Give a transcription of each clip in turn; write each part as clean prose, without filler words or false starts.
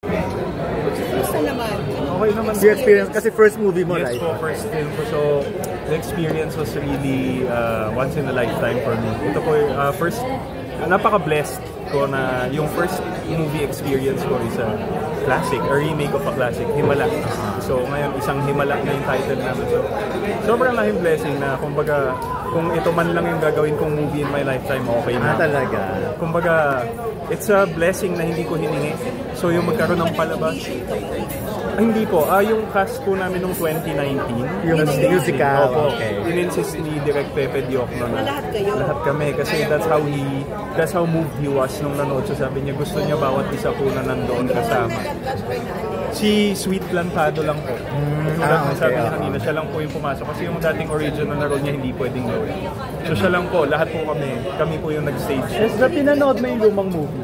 Gusto naman. Okay naman. Your experience, kasi first movie mo, yes, right? po, first film ko. So, the experience was really once in a lifetime for me. Ito po, first, napaka-blessed ko na yung first movie experience ko is a classic, a remake of a classic, Himala. So, ngayon, isang Himala na yung title namin. So, sobrang laking blessing na, kumbaga, kung ito man lang yung gagawin kong movie in my lifetime, okay na. Talaga? Kumbaga, it's a blessing na hindi ko hiningi. So, yung magkaroon ng palabas, hindi po. Yung cast po namin nung 2019. Yung musical. Opo. Okay. In-insist ni Direk Pepe Diokno na lahat kayo? Lahat kami. Kasi that's how moved he was nung nanood. So sabi niya, gusto niya bawat isa po na nandoon kasama. Si Sweet Plantado lang po. Sabi niya kanina, siya lang po yung pumasok. Kasi yung dating original na role niya hindi pwedeng gawin. So siya lang po. Lahat po kami po yung nag-stage. Yes, na pinanood mo yung lumang movie?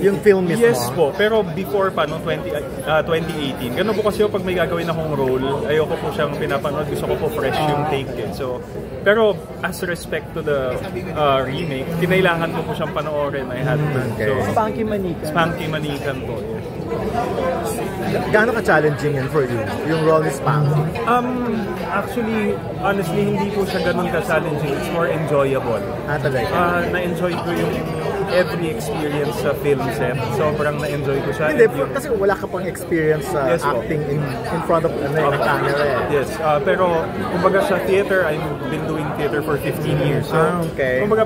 Yung film mismo? Yes po. Pero before pa, noong 2018. Ganun po kasi pag may gagawin akong role, ayoko po siyang pinapanood. Gusto ko po fresh yung take. So, pero as respect to the remake, kinailangan ko po siyang panoorin. I had to. Okay. So, Spanky Manikan. Spanky Manikan po. Yes. Gaano ka-challenging yan for you? Yung role ni Spanky? Actually, honestly, hindi po siya ganun ka-challenging. It's more enjoyable. Talaga? Na-enjoy ko yung every experience sa film set. Sobrang na-enjoy ko siya. Hindi, kasi wala ka pang experience sa Yes, acting in front of the camera. Yes, pero kumbaga sa theater, I've been doing theater for 15 years. So, okay. Kumbaga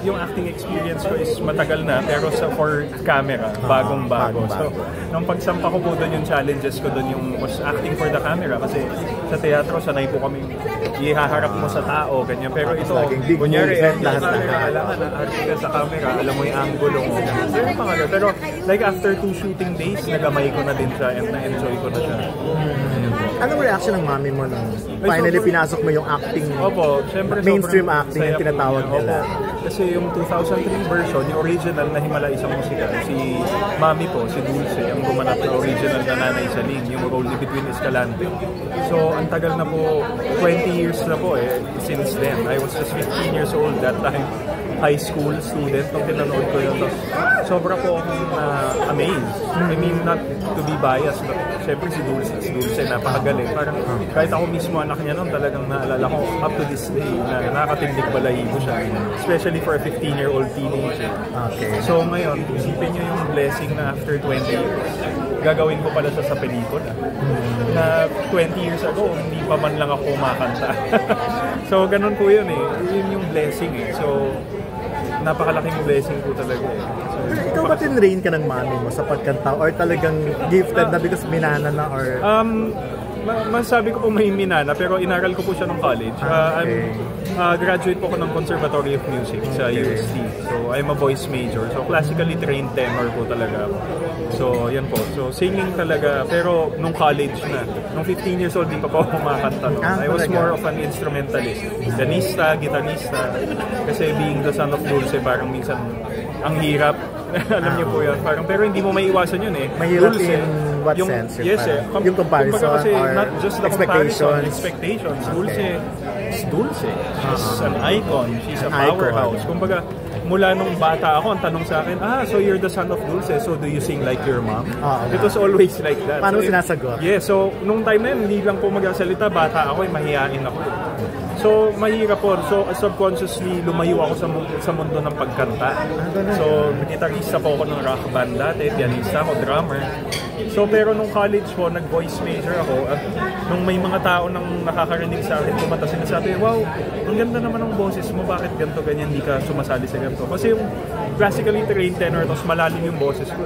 yung acting experience ko is matagal na, pero for camera, bagong-bago. So, nung pagsampa ko po doon yung challenges ko doon, yung was acting for the camera. Kasi sa teatro, sanay po kami ihaharap mo sa tao, ganyan. Pero ito, kunyari, lahat kailangan na ka sa camera, alam mo yung angulo mo. Pero like after 2 shooting days, nagamay ko na din siya and na-enjoy ko na siya. Anong reaction ng mami mo nung finally pinasok mo yung acting? Opo, syempre mainstream acting yung tinatawag nila. Kasi yung 2003 version, yung original na Himala Isang Musika, si mami po, si Dulce, ang gumanap na original na Nanay Saling, yung role ni Between Escalante. So, ang tagal na po, 20 years na po since then. I was just 15 years old that time. High school student nung pinanood ko yun. Sobra po akong amazed. I mean, not to be biased, but syempre si Dulce, napakagaling. Parang kahit ako mismo anak niya noon, talagang naalala ko up to this day na nakakatindig balahibo siya. Especially for a 15-year-old teenager. Okay. So ngayon, isipin niyo yung blessing na after 20 years, gagawin ko pala siya sa pelikula. Na 20 years ago, hindi pa man lang ako kumakanta. So ganun po yun Yun yung blessing So, napakalaking blessing po talaga So, ikaw ba tinrain ka ng mami mo sa pagkanta or talagang gifted na because minana na or... masabi ko po may minana pero inaral ko po siya nung college. Graduate po ako ng Conservatory of Music sa UST. So I'm a voice major. So classically trained tenor po talaga ako. So yan po. So singing talaga pero nung college na. Nung 15 years old di pa po ako kumakanta. I was more of an instrumentalist. Pianista, gitarista. Kasi being the son of Dulce parang minsan ang hirap. Alam niyo po yan. Parang, pero hindi mo maiiwasan yun Mahirap Dulce, in what sense? Yes yung comparison kasi or not just the expectations. Okay. Dulce. She's an icon. She's a powerhouse. Kumbaga, mula nung bata ako, ang tanong sa akin, so you're the son of Dulce, so do you sing like your mom? It was always like that. Paano sinasagot? So nung time na yun, hindi lang po magsalita, bata ako, mahihain ako. So, mahirap po. So, subconsciously, lumayo ako sa mundo ng pagkanta. So, gitarista po ako ng rock band dati, pianista ako, drummer. So, pero nung college po, nag-voice major ako. At nung may mga tao nang nakakarinig sa akin, kumanta sinasabi, wow, ang ganda naman ng boses mo, bakit ganito, ganyan, hindi ka sumasali sa ganito? Kasi yung classically trained tenor, tapos malalim yung boses ko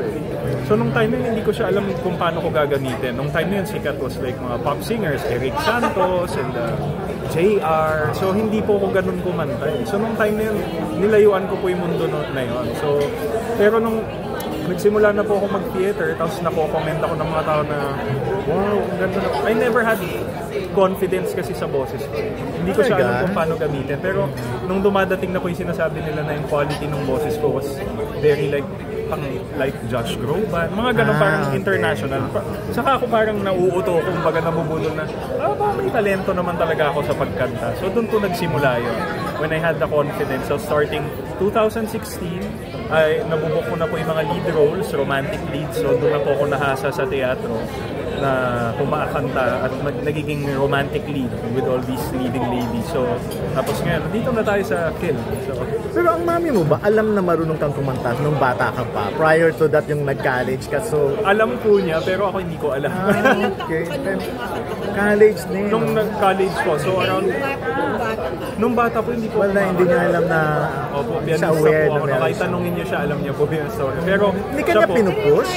So, nung time na yun, hindi ko siya alam kung paano ko gagamitin. Nung time na yun, sikat was like mga pop singers, Eric Santos, and JR. So, hindi po ako ganun kumanta So, nung time na yun, nilayuan ko po yung mundo na yun. So, pero nung nagsimula na po ako mag-theater, tapos nako-comment ako ng mga tao na, wow, ang ganda na. I never had confidence kasi sa boses ko. Hindi ko siya alam kung paano gamitin. Pero, nung dumadating na po yung sinasabi nila na yung quality ng boses ko was very like, pang like Josh Groban, mga ganun parang okay. international. Saka ako parang nauuto, kumbaga nabubudol na, ba may talento naman talaga ako sa pagkanta. So doon ko nagsimula yun. When I had the confidence. So starting 2016, ay nabubok ko na po yung mga lead roles, romantic leads. So doon na po ako nahasa sa teatro na kumakanta at nagiging romantic lead with all these leading ladies. So, tapos ngayon, dito na tayo sa film. So, pero ang mami mo ba, alam na marunong kang kumanta nung bata ka pa? Prior to that, yung nag-college ka, so... Alam po niya, pero ako hindi ko alam. Okay. College din. Nung nag-college po, so around... Nung bata po, hindi ko Wala, hindi niya alam na Opo, siya pianista aware po ako. na meron Kahit siya. tanungin niyo siya, alam niya po yung story. Pero, Hindi ka siya niya po, pinupush?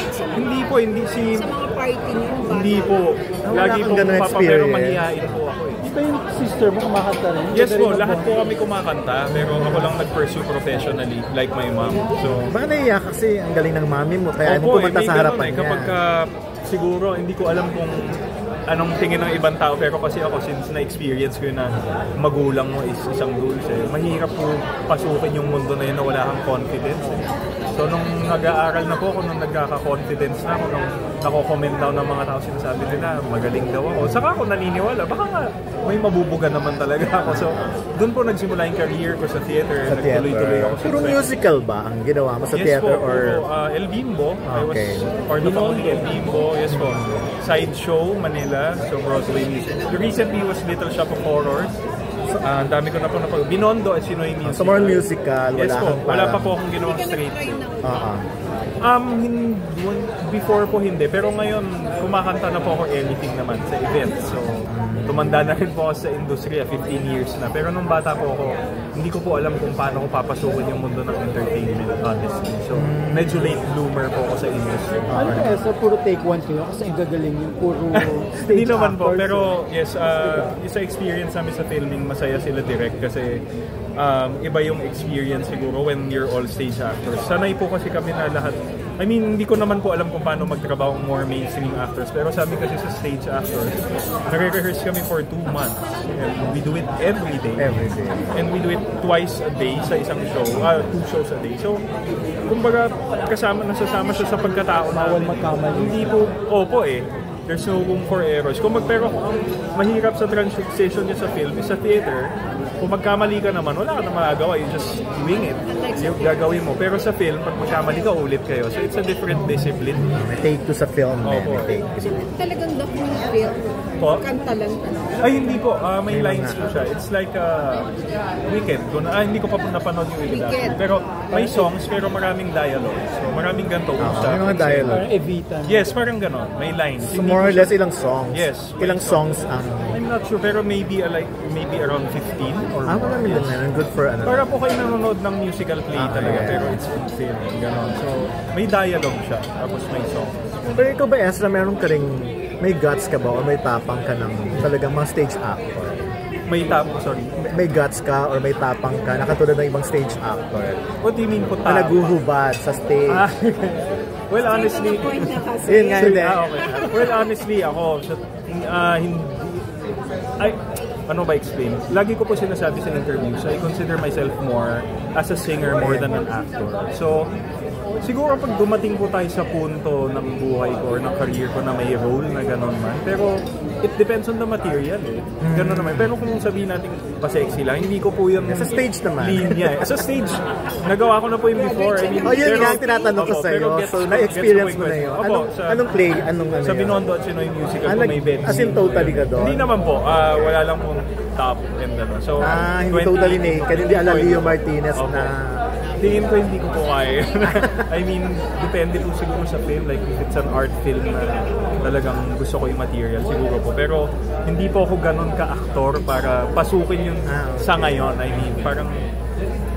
hindi si... Sa mga party niyo, Hindi po. wala Lagi kang po ganun papa, pero experience. mahihain po ako eh. Di ba yung sister mo kumakanta rin? Yes po, Galing lahat mo. po kami kumakanta, pero ako lang nag-pursue professionally, like my mom. So, Baka naiyak kasi ang galing ng mami mo, kaya mo pumunta may sa ganun harapan niya. Kapag siguro, hindi ko alam kung anong tingin ng ibang tao, pero kasi ako since na-experience ko yun na magulang mo is isang dulce, mahirap po pasukin yung mundo na yun na wala kang confidence. So nung nag-aaral na po ako, nung nagkaka-confidence na ako, nung nako-comment daw ng mga tao, sinasabi nila, magaling daw ako. Saka ako naniniwala, baka nga may mabubuga naman talaga ako. So doon po nagsimula yung career ko sa theater. Sa theater. Nagtuloy-tuloy ako sa Puro musical ba ang ginawa mo sa yes theater? po, Or El Bimbo. I was Okay. part of only El Bimbo. Yes po. Sideshow, Manila. So Broadway music. Recently was Little Shop of Horrors. Ang dami ko na po Binondo at Sinoy Music. so more musical, Yes wala po. kang Wala parang... pa po akong ginawang straight play. Oo. Before po hindi. Pero ngayon, kumakanta na po ako anything naman sa events. So, tumanda na rin po ako sa industriya, 15 years na. Pero nung bata po ako, hindi ko po alam kung paano ko papasukin yung mundo ng entertainment, honestly. So, medyo late bloomer po ako sa industry. Ano kaya sa puro take one kayo? Kasi ang gagaling yung puro stage Hindi naman po, actors. pero yes, yung sa experience namin sa filming, masaya sila direct kasi iba yung experience siguro when you're all stage actors. Sanay po kasi kami na lahat. I mean, hindi ko naman po alam kung paano magtrabaho ang more mainstream actors. Pero sabi kasi sa stage actors, nare-rehearse kami for 2 months. And we do it every day. Every day. And we do it twice a day sa isang show. 2 shows a day. So, kumbaga, nasasama siya sa pagkatao Bawal namin. magkamali. Hindi po, opo eh. There's no room for errors. Pero ang mahirap sa transition niya sa film is sa theater. Kung magkamali ka naman, wala ka na magagawa. You just wing it. Yung gagawin mo. Pero sa film, pag magkamali ka, ulit kayo. So it's a different discipline. May take to sa film. Opo. May take. So, talagang document film. Po? Kanta lang. Ay, hindi po. May lines po siya. It's like Weekend. Hindi ko pa po napanood yung Weekend. Weekend. Pero may songs, pero maraming dialogue. So maraming ganito. May mga dialogue. Parang Evita. Yes, parang ganon. May lines. So Hindi more or po siya- less ilang songs? Yes. Ilang songs ang... I'm not sure, pero maybe around 15 or more. Marami din na. Good for ano. Para po kayo nanonood ng musical play talaga, yeah. pero it's in film. Ganon. So, may dialogue siya. Tapos may song. Pero ikaw ba, Ezra, meron ka ring... May guts ka ba o may tapang ka ng talagang mga stage actor? Sorry. May guts ka or may tapang ka na katulad ng ibang stage actor What do you mean po na naguhubad sa stage? Well, honestly, Point na kasi. Yun nga, hindi. okay. Well, honestly, ako, ano ba explain? Lagi ko po sinasabi sa interviews, I consider myself more as a singer more than an actor. So, siguro pag dumating po tayo sa punto ng buhay ko or ng career ko na may role na gano'n man, pero it depends on the material eh. Gano'n naman. Pero kung sabihin natin pa-sexy lang, hindi ko po yung Sa stage naman. linya. Sa stage, nagawa ko na po yung before. I mean, Oh, yun pero- nga ang tinatanong ko Opo, sa'yo. pero gets- So, gets na-experience the mo na point. yun. Opo, Anong play? Anong ano sa yun? Binondo at Sinoy Musical Ah, po may bed. as in totally ka doon? Hindi naman po. Wala lang pong top and ano. So, Hindi totally naked. Hindi ala Leo Martinez Opo. na... Tingin ko hindi ko po kaya. I mean, depende po siguro sa film. Like, if it's an art film na talagang gusto ko yung material, siguro po. Pero, hindi po ako ganun ka-aktor para pasukin yung Okay. sa ngayon. I mean, parang,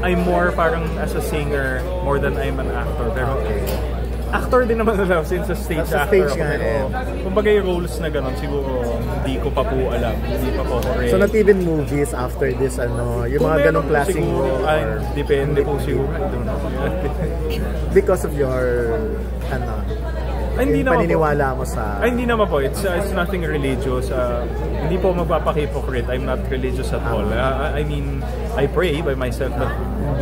I'm more parang as a singer more than I'm an actor. Pero, actor din naman na since sa stage Sa actor stage ako. nga, Pero, eh. kumbaga yung roles na ganun, siguro hindi ko pa po alam. Hindi pa po ako ready. So, not even movies after this, ano, yung Kung mga meron ganong po klaseng siguro, role ay, or depende po siguro. I don't know. because of your, ano, Hindi yung naman paniniwala mo sa... Hindi naman po. It's nothing religious. Hindi po magpapaka-hypocrite. I'm not religious at all. I mean, I pray by myself but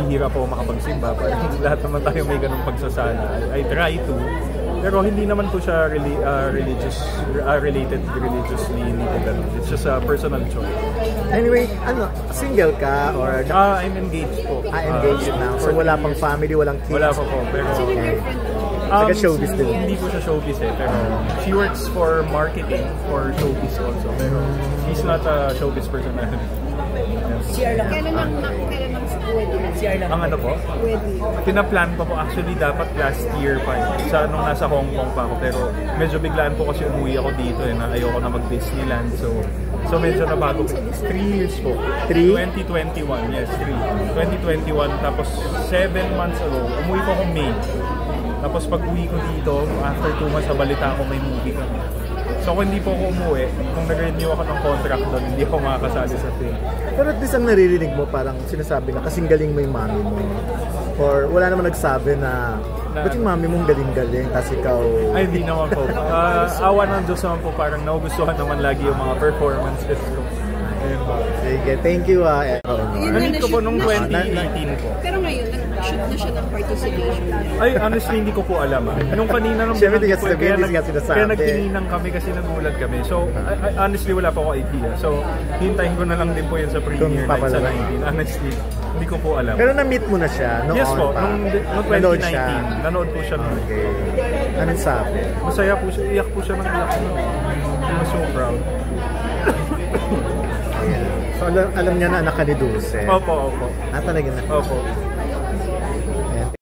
bihira po makapagsimba. Parang lahat naman tayo may ganung pagsasala. I try to. Pero hindi naman po siya related religiously. Hindi po ganun. It's just a personal choice. Anyway, single ka or... I'm engaged po. Engaged now. So wala pang family, walang kids? Wala po. Pero... Sino yung girlfriend mo? Taga-showbiz din. Hindi po siya showbiz pero she works for marketing for showbiz also. Pero she's not a showbiz personality. Kailan ang wedding? Ang ano po? Wedding. Pinaplan pa po. Actually, dapat last year pa nung nasa Hong Kong pa ako. Pero medyo biglaan po kasi umuwi ako dito na ayoko na mag-Disneyland. So medyo nabago po. 3 years po. 2021, yes, 2021. Tapos 7 months ago, umuwi po ako May. Tapos pag uwi ko dito, after 2 months, nabalita ako may movie kami. So kung hindi po ako umuwi, kung nag-renew ako ng contract doon, hindi ako makakasali sa film. Pero at least ang naririnig mo, parang sinasabi na kasing galing mo yung mami mo. Or wala naman nagsabi na ba't yung mami mong galing-galing, tapos ikaw... Ay, hindi naman po. Awa ng Diyos naman po, parang nagugustuhan naman lagi yung mga performances ko. Ayun po. Sige, thank you. Na-meet ko po nung 2018 po. Pero ngayon, nag-shoot na siya ng participation. Ay, honestly, hindi ko po alam. Nung kanina nung Siyempre, binanggit hindi nga sinasabi. kaya nagtininang kami kasi nagulat kami. So, honestly, wala po ako idea. So, hintayin ko na lang din po yun sa premiere night sa 19. Honestly, hindi ko po alam. Pero na-meet mo na siya noon Yes po, pa? nung 2019. Nanood po siya noon. Okay. Anong sabi? Masaya po siya. Iyak po siya ng iyak noon. I was so proud. So, alam niya na anak ka ni Dulce? Opo. Talaga na? Opo.